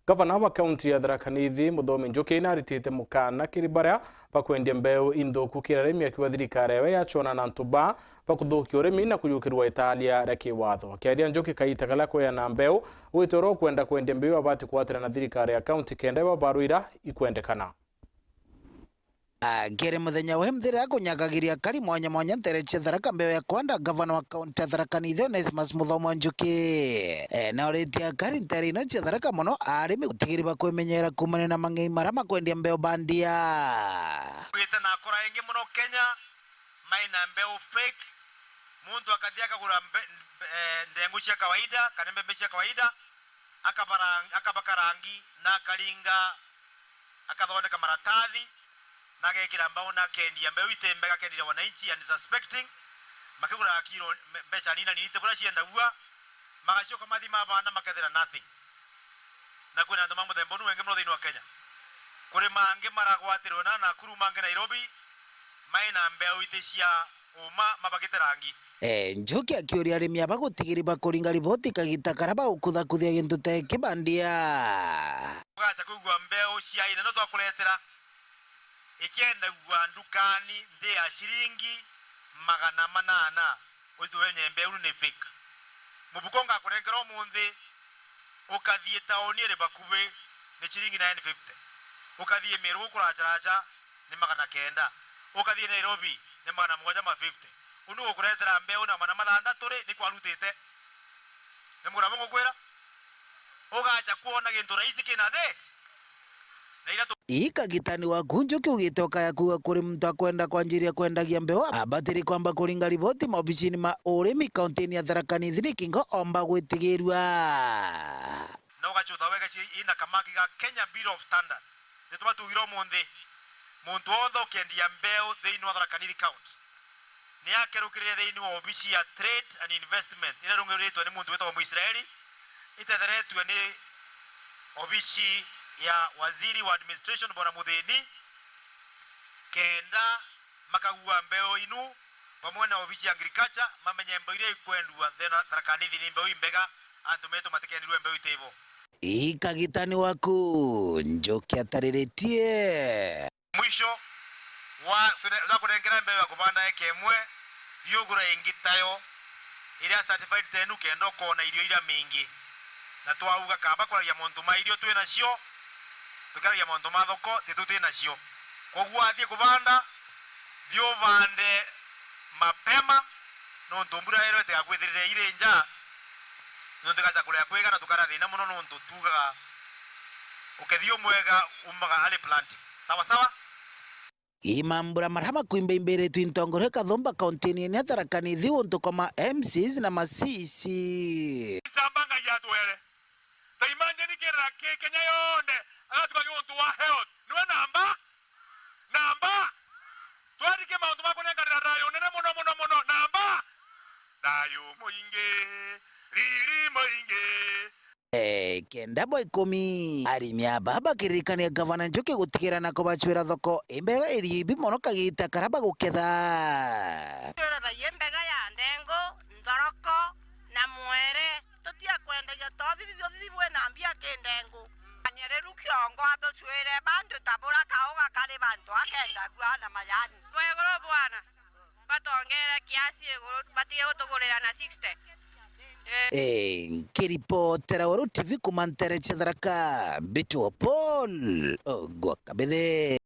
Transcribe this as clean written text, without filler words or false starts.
Gavana wa kaunti ya Tharaka Nithi Muthomi Njuki naritite mukana kiri baria bakwendia mbeu inthuku kira arimi akiwa thirikari ewe yachona na antu ba bakuthukia urimi na kuyukirwa italia ria kiwatho. Akiaria Njuki kaita kala kuyana mbeu witoro kwenda kwendia mbeu abati kwatira na thirikari ya kaunti kenda baruira ikwendekana. Ngere muthenya wa mthira kunyagagiria kari mwanya mwanya ntereche Tharaka mbeu ya kwanda gavana wa kaunti ya Tharaka Nithi Onesmus Muthomi Njuki na oritia kari nteri ino cia Tharaka muno arimi gutigiriba kwimenyera kumana na mang'ei maria makwendia mbeu bandia kwita na kora ingi muno Kenya maina mbeu fake mundu akathia akagura ndengu cia kawaida kana mbembe cia kawaida akabaka rangi na akaringa akathondeka maratathi nagekira mbao na kendia mbeu itembega kendira wananchi and suspecting makigura kilo mbeca nina ni tebura cienda gua magacoka mathima bana makethera nothing na kwina ndo mambo thembo nuwenge muno thini wa Kenya kuri mange maragwatirwo na Nakuru mange Nairobi maina mbeu itecia uma mabagite rangi. Njuki akiuria arimi aba gutigiriba kuringa riboti kagita karaba ukuthakuthia gintu te kibandia ugacha kugwa mbeu cia ina no twakuretera ikienda gwa ndukani ndi ya shilingi 800 utwenye mbeu ni fake mubukonga kurengera omunthi ukathie taoni ri bakubi ni shilingi 950 ukathie Meru kuracharacha ni 900 ukathie Nairobi ni 750 unu ukuretera mbeu na 600 ni kwarutite ni murabo ngokwira ugacha kuona gintu raisi kina the Ikagitani waku Njuki ugitoka ya kuga kuri mtu akwenda kwanjiria kwendagia mbeu abatiri kwamba kuringa riboti maobicini ma urimi kaunti ya Tharaka Nithi ni kingo omba gwitigirwa na ugachutha wega ina kamaki ga Kenya Bureau of Standards nituma tugiro munthi muntu othe ukendia mbeu thiini wa Tharaka Nithi County ni akerukirire thiini wa obici ya Trade and Investment ina rungiritwe ni muntu wetwa Muisraeli itetheretwe ni obici ya waziri wa administration bwana Muthini kenda makagua mbeo inu pamoja na ofisi ya agriculture mamenye mbeo ile ikwendwa thena Tharaka Nithi ni mbeo imbega antumeto matekendirwe mbeo itevo. Ikagitani waku Njuki atariritie mwisho wa tunakurengera mbeo ya kubanda ekemwe yugura ingitayo ile certified tenu kendo kona irio ira mingi na twauga kamba kwa ya muntu mairio twina cio tukara ya muntu mathoko titutina cio koguo athie kubanda thio bande mapema no ntumbura ero tigagwithirire ire nja no tigacha kuria kwigana tukara thina muno no ntutuga ukethio mwega umaga ali planting sawa sawa imambura marhama kuimbe imbere twintongore kathomba kaunti ya Tharaka Nithi untu kama MCs na masisi sambanga ya twere taimanje ni kera Kenya yonde atukage untu wa health niwe namba twarike mauntu makunengarira rayo nene muno namba dayo moinge riri moinge kenda boy 10 arimi ababa kiririkania gavana Njuki gutigera na kubachwira thoko imbega iribi mono kagita karaba guketha yora yembega ya ndengo nthoroko na mwere tutia kwendagia tothi bwena mbia kindengu anyereru kiongo atocwire bantu tabura kauga kali bantu akenda gwana mayani mwegoro bwana batongere kiasi egoro batige gutugurira na 60 kiripotera Uru TV kumantere Tharaka Bitu Paul Gwakabethe.